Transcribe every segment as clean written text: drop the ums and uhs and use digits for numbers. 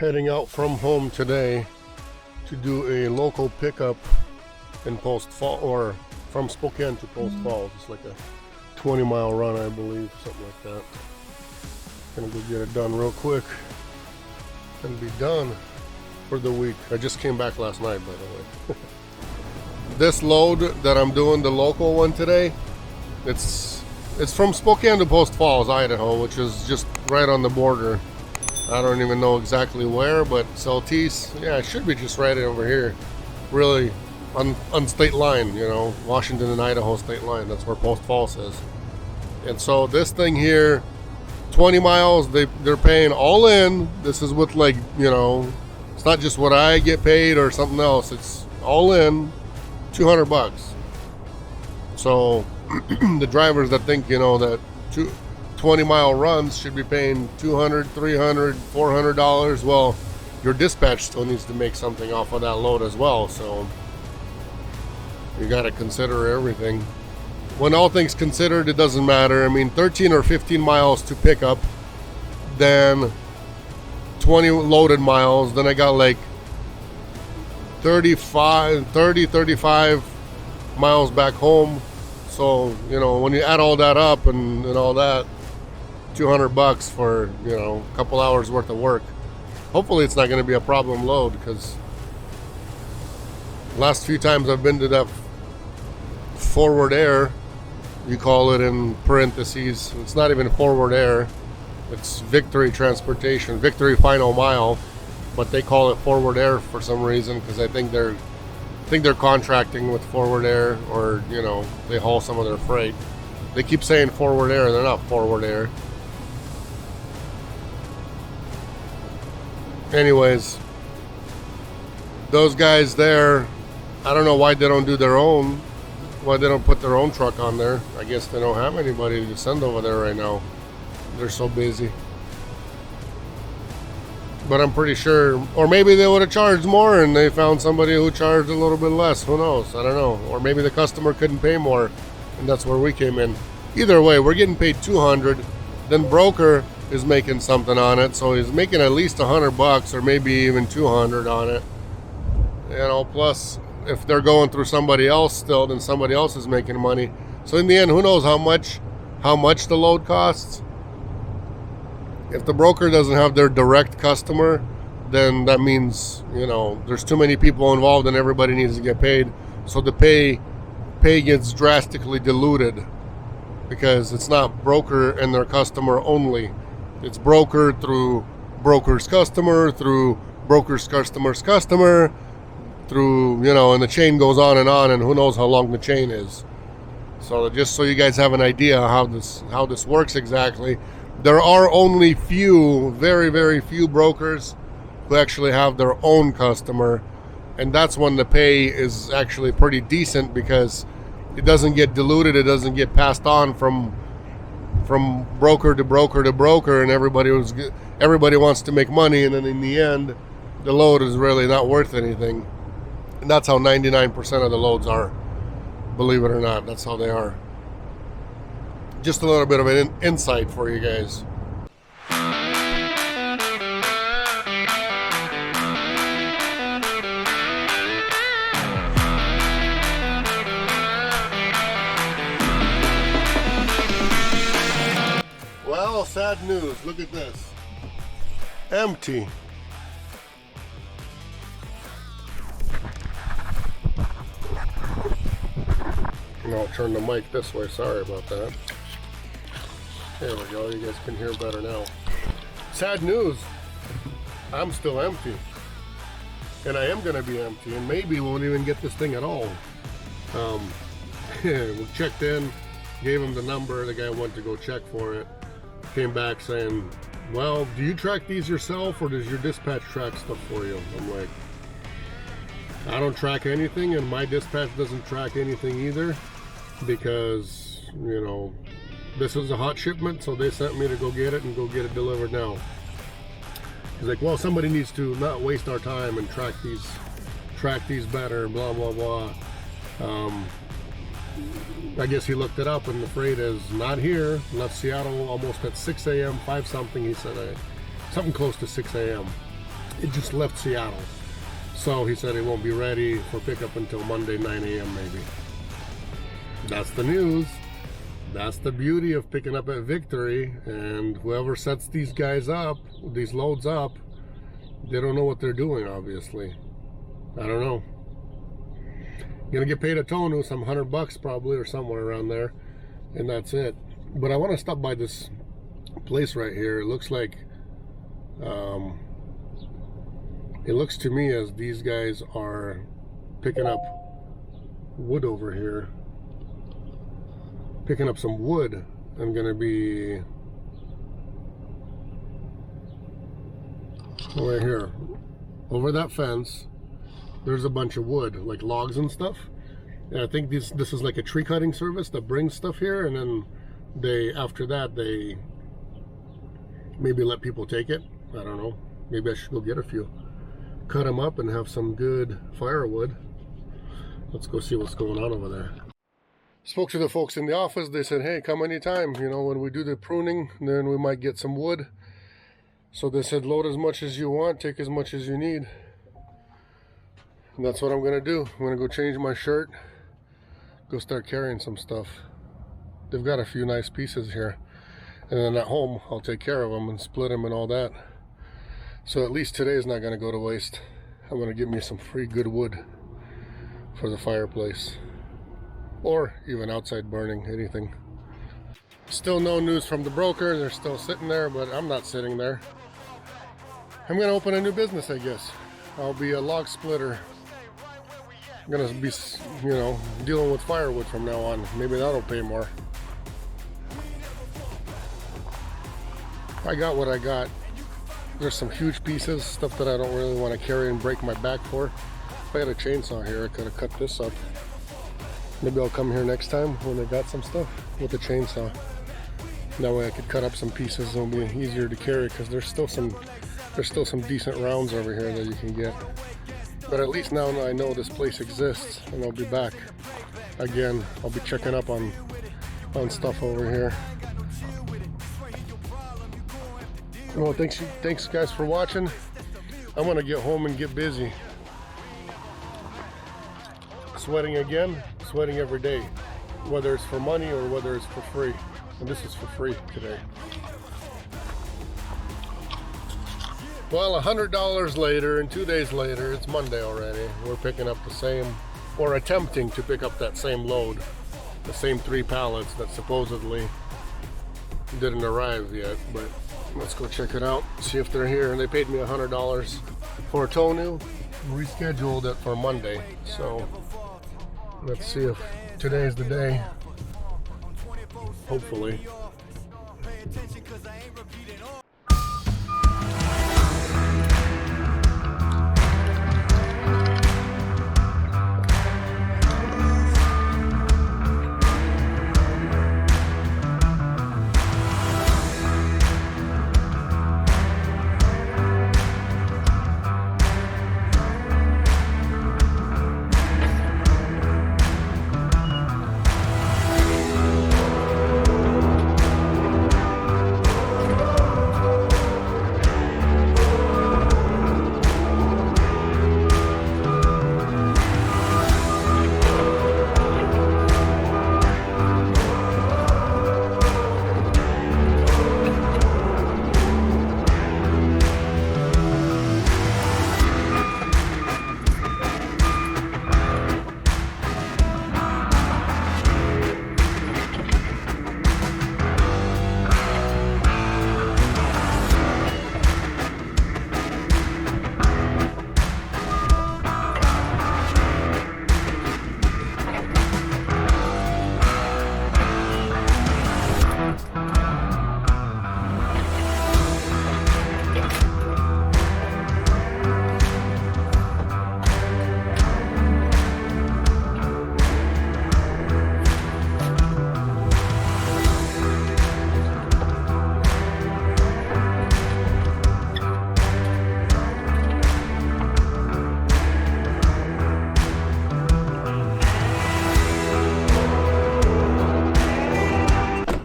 Heading out from home today to do a local pickup in Post Falls, or from Spokane to Post Falls. It's like a 20-mile run, I believe, something like that. Gonna go get it done real quick and be done for the week. I just came back last night, by the way. This load that I'm doing, the local one today, it's from Spokane to Post Falls, Idaho, which is just right on the border. I don't even know exactly where, but Celtice, yeah, it should be just right over here. Really on state line, you know, Washington and Idaho state line. That's where Post Falls is. And so this thing here, 20 miles, they're paying all in. This is with, like, you know, it's not just what I get paid or something else. It's all in, $200. So the drivers that think, you know, that 20-mile runs should be paying $200, $300, $400. Well, your dispatch still needs to make something off of that load as well. So you got to consider everything. When all things considered, it doesn't matter. I mean, 13 or 15 miles to pick up, then 20 loaded miles. Then I got like 30, 35 miles back home. So, you know, when you add all that up and all that, $200 for, you know, a couple hours worth of work. Hopefully it's not going to be a problem load, because last few times I've been to that Forward Air, you call it in parentheses, it's not even Forward Air, it's Victory Transportation, Victory Final Mile, but they call it Forward Air for some reason, because I think they're contracting with Forward Air, or, you know, they haul some of their freight. They keep saying Forward Air, they're not Forward Air. Anyways, those guys there, I don't know why they don't do their own, why they don't put their own truck on there. I guess they don't have anybody to send over there right now. They're so busy. But I'm pretty sure, or maybe they would have charged more and they found somebody who charged a little bit less. Who knows? I don't know. Or maybe the customer couldn't pay more, and that's where we came in. Either way, we're getting paid $200. Then broker is making something on it, so he's making at least $100 or maybe even $200 on it. You know, plus if they're going through somebody else still, then somebody else is making money. So in the end, who knows how much the load costs? If the broker doesn't have their direct customer, then that means, you know, there's too many people involved and everybody needs to get paid. So the pay gets drastically diluted, because it's not broker and their customer only. It's broker through broker's customer, through broker's customer's customer, through, you know, and the chain goes on, and who knows how long the chain is. So just so you guys have an idea how this works exactly, there are only very, very few brokers who actually have their own customer, and that's when the pay is actually pretty decent, because it doesn't get diluted, it doesn't get passed on from broker to broker to broker, and everybody wants to make money, and then in the end the load is really not worth anything. And that's how 99% of the loads are, believe it or not. That's how they are. Just a little bit of an insight for you guys. Well, sad news. Look at this. Empty. And I'll turn the mic this way. Sorry about that. There we go. You guys can hear better now. Sad news. I'm still empty. And I am going to be empty. And maybe won't even get this thing at all. We checked in. Gave him the number. The guy went to go check for it. Came back saying, well, do you track these yourself, or does your dispatch track stuff for you? I'm like, I don't track anything, and my dispatch doesn't track anything either, because, you know, this is a hot shipment, so they sent me to go get it and go get it delivered now. He's like, well, somebody needs to not waste our time and track these better, blah, blah, blah. I guess he looked it up, and the freight is not here. Left Seattle almost at 6 a.m., 5 something, he said, something close to 6 a.m. it just left Seattle. So he said it won't be ready for pickup until Monday 9 a.m. maybe. That's the news. That's the beauty of picking up at Victory, and whoever sets these guys up, these loads up, they don't know what they're doing, obviously. I don't know. Gonna get paid a tonu, some $100 probably, or somewhere around there, and that's it. But I want to stop by this place right here. It looks like, it looks to me as these guys are picking up wood over here. Picking up some wood. I'm gonna be right here. Over that fence, there's a bunch of wood, like logs and stuff. And I think this is like a tree cutting service that brings stuff here, and then they, after that, they maybe let people take it. I don't know. Maybe I should go get a few. Cut them up and have some good firewood. Let's go see what's going on over there. Spoke to the folks in the office. They said, hey, come anytime. You know, when we do the pruning, then we might get some wood. So they said, load as much as you want, take as much as you need. And that's what I'm gonna do. I'm gonna go change my shirt, go start carrying some stuff. They've got a few nice pieces here. And then at home, I'll take care of them and split them and all that. So at least today is not gonna go to waste. I'm gonna get me some free good wood for the fireplace. Or even outside burning, anything. Still no news from the broker. They're still sitting there, but I'm not sitting there. I'm gonna open a new business, I guess. I'll be a log splitter. I'm gonna be, you know, dealing with firewood from now on. Maybe that'll pay more. I got what I got. There's some huge pieces, stuff that I don't really want to carry and break my back for. If I had a chainsaw here, I could have cut this up. Maybe I'll come here next time when I got some stuff with a chainsaw. That way I could cut up some pieces. It'll be easier to carry because there's still some decent rounds over here that you can get. But at least now I know this place exists, and I'll be back again. I'll be checking up on stuff over here. Well, thanks guys for watching. I'm gonna get home and get busy. Sweating again, sweating every day, whether it's for money or whether it's for free. And this is for free today. Well, $100 later and 2 days later, it's Monday already. We're picking up the same, or attempting to pick up that same load, the same 3 pallets that supposedly didn't arrive yet. But let's go check it out, see if they're here. And they paid me $100 for a tonu, rescheduled it for Monday. So let's see if today's the day. Hopefully.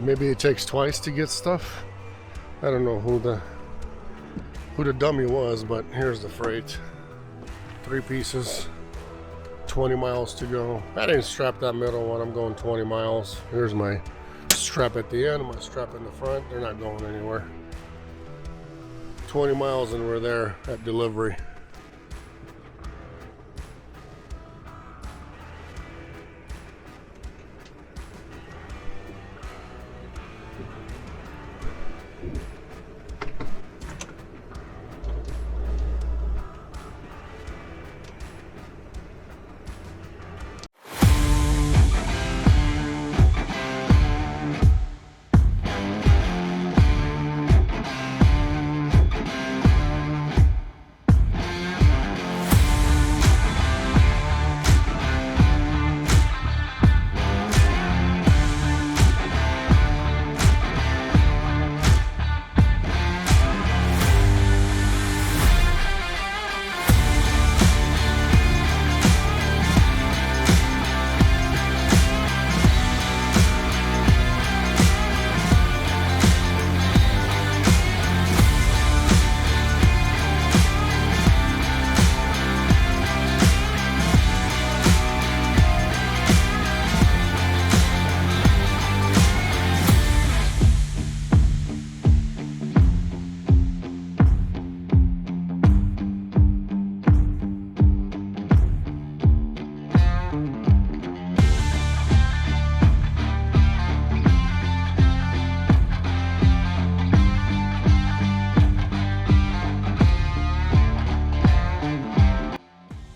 Maybe it takes twice to get stuff. I don't know who who the dummy was, but here's the freight. 3 pieces, 20 miles to go. I didn't strap that middle one, I'm going 20 miles. Here's my strap at the end, my strap in the front. They're not going anywhere. 20 miles and we're there at delivery.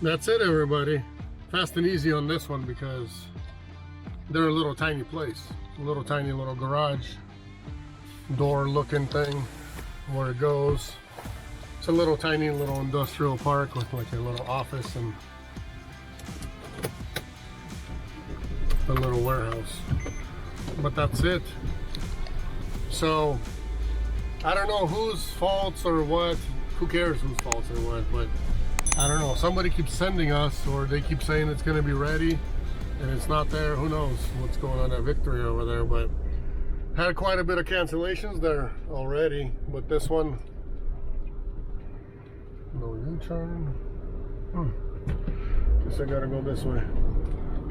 That's it, everybody. Fast and easy on this one because they're a little tiny place, a little tiny little garage door looking thing where it goes. It's a little tiny little industrial park with like a little office and a little warehouse, but that's it. So I don't know whose faults or what, who cares whose faults or what, but I don't know, somebody keeps sending us, or they keep saying it's going to be ready and it's not there. Who knows what's going on at Victory over there, but had quite a bit of cancellations there already. But this one, no U-turn. Guess I gotta go this way.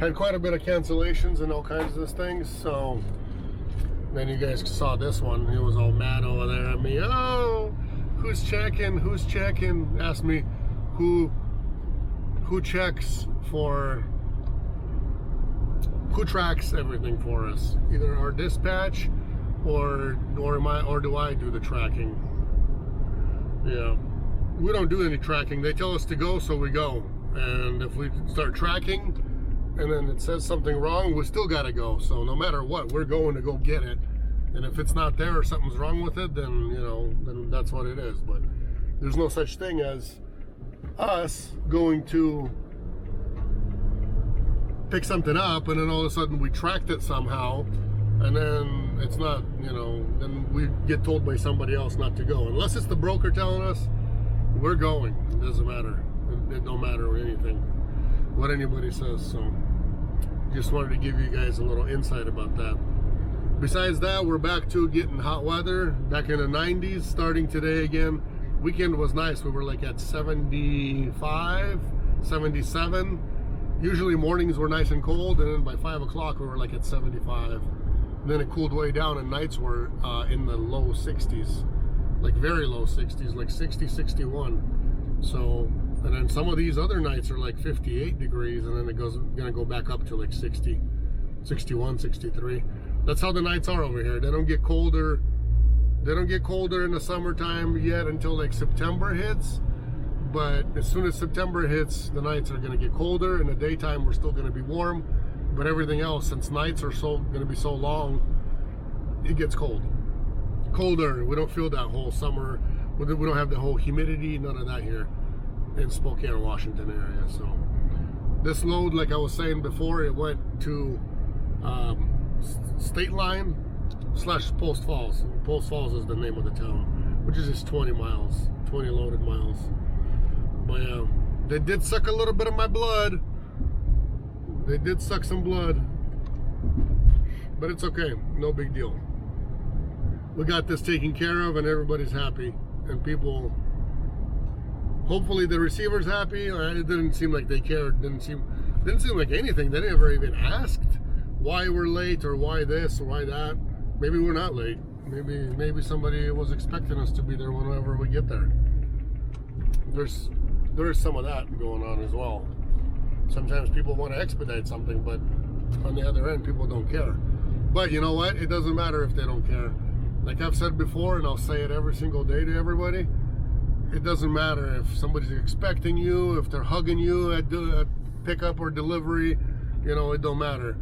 Had quite a bit of cancellations and all kinds of things. So then you guys saw this one. He was all mad over there at me. Oh, who's checking? Who's checking? Asked me who checks for, who tracks everything for us, either our dispatch or do I do the tracking? Yeah, we don't do any tracking. They tell us to go, so we go. And if we start tracking and then it says something wrong, we still gotta go. So no matter what, we're going to go get it. And if it's not there or something's wrong with it, then you know, then that's what it is. But there's no such thing as us going to pick something up and then all of a sudden we tracked it somehow and then it's not, you know, then we get told by somebody else not to go. Unless it's the broker telling us, we're going. It doesn't matter. It don't matter anything what anybody says. So just wanted to give you guys a little insight about that. Besides that, we're back to getting hot weather, back in the 90s starting today again. Weekend was nice. We were like at 75, 77. Usually mornings were nice and cold, and then by 5 o'clock we were like at 75. And then it cooled way down, and nights were in the low 60s, like very low 60s, like 60, 61. So, and then some of these other nights are like 58 degrees, and then it gonna go back up to like 60, 61, 63. That's how the nights are over here. They don't get colder. They don't get colder in the summertime yet until like September hits. But as soon as September hits, the nights are going to get colder. In the daytime, we're still going to be warm. But everything else, since nights are going to be so long, it gets cold. Colder. We don't feel that whole summer. We don't have the whole humidity, none of that here in Spokane, Washington area. So this load, like I was saying before, it went to State Line / Post Falls. Post Falls is the name of the town, which is just 20 miles, 20 loaded miles. But yeah, they did suck a little bit of my blood. They did suck some blood, but it's okay, no big deal. We got this taken care of and everybody's happy, and people hopefully the receiver's happy. It didn't seem like they cared. Didn't seem like anything. They never even asked why we're late or why this or why that. Maybe we're not late. Maybe somebody was expecting us to be there whenever we get there. There is some of that going on as well. Sometimes people want to expedite something, but on the other end, people don't care. But you know what? It doesn't matter if they don't care. Like I've said before, and I'll say it every single day to everybody, it doesn't matter if somebody's expecting you, if they're hugging you at pickup or delivery, you know, it don't matter.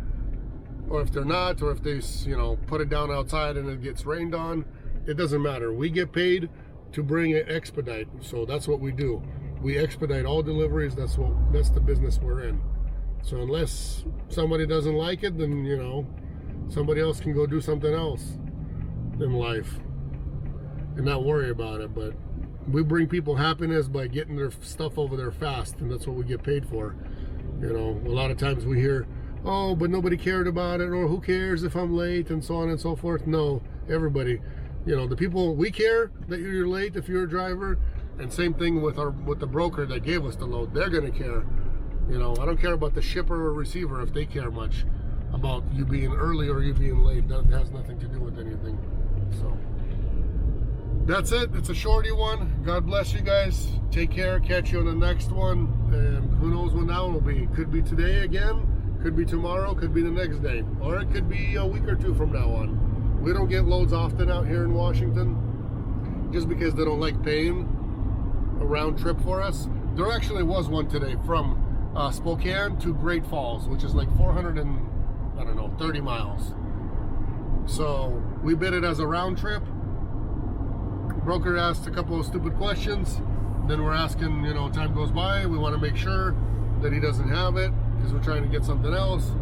Or if they're not, or if they, you know, put it down outside and it gets rained on, it doesn't matter. We get paid to bring it expedite, so that's what we do. We expedite all deliveries. That's the business we're in. So unless somebody doesn't like it, then, you know, somebody else can go do something else in life and not worry about it. But we bring people happiness by getting their stuff over there fast, and that's what we get paid for. You know, a lot of times we hear, oh, but nobody cared about it, or who cares if I'm late, and so on and so forth. No, everybody, you know, the people, we care that you're late if you're a driver, and same thing with the broker that gave us the load. They're gonna care. You know, I don't care about the shipper or receiver if they care much about you being early or you being late. That has nothing to do with anything. So that's it. It's a shorty one. God bless you guys. Take care. Catch you on the next one. And who knows when that will be. Could be today again. Could be tomorrow. Could be the next day. Or it could be a week or two from now on. We don't get loads often out here in Washington, just because they don't like paying a round trip for us. There actually was one today from Spokane to Great Falls, which is like 430 miles. So we bid it as a round trip. Broker asked a couple of stupid questions. Then we're asking, you know, time goes by, we want to make sure that he doesn't have it because we're trying to get something else.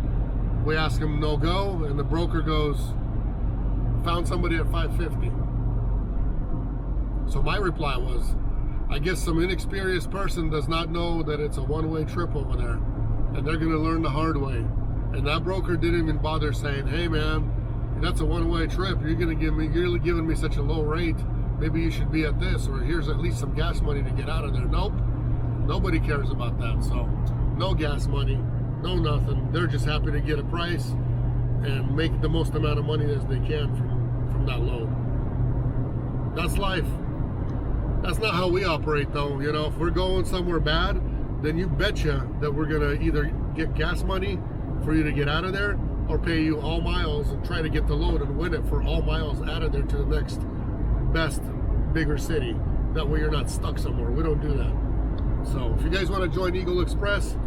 We ask him no go, and the broker goes, found somebody at 550. So my reply was, I guess some inexperienced person does not know that it's a one-way trip over there, and they're gonna learn the hard way. And that broker didn't even bother saying, hey man, that's a one-way trip, you're giving me such a low rate, maybe you should be at this, or here's at least some gas money to get out of there. Nope, nobody cares about that. So no gas money, no nothing. They're just happy to get a price and make the most amount of money as they can from that load. That's life. That's not how we operate though. You know, if we're going somewhere bad, then you betcha that we're gonna either get gas money for you to get out of there, or pay you all miles and try to get the load and win it for all miles out of there to the next best bigger city. That way you're not stuck somewhere. We don't do that. So if you guys want to join Eagle Express,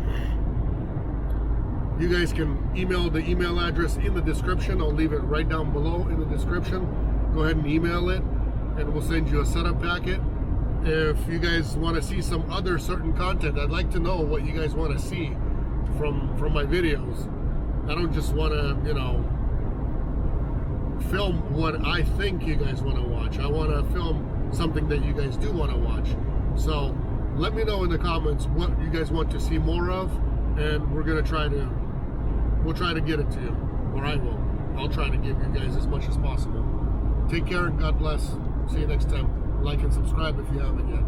you guys can email the email address in the description. I'll leave it right down below in the description. Go ahead and email it, and we'll send you a setup packet. If you guys want to see some other certain content, I'd like to know what you guys want to see from my videos. I don't just want to, you know, film what I think you guys want to watch. I want to film something that you guys do want to watch. So let me know in the comments what you guys want to see more of, and we'll try to get it to you, or I'll try to give you guys as much as possible. Take care and God bless. See you next time. Like and subscribe if you haven't yet.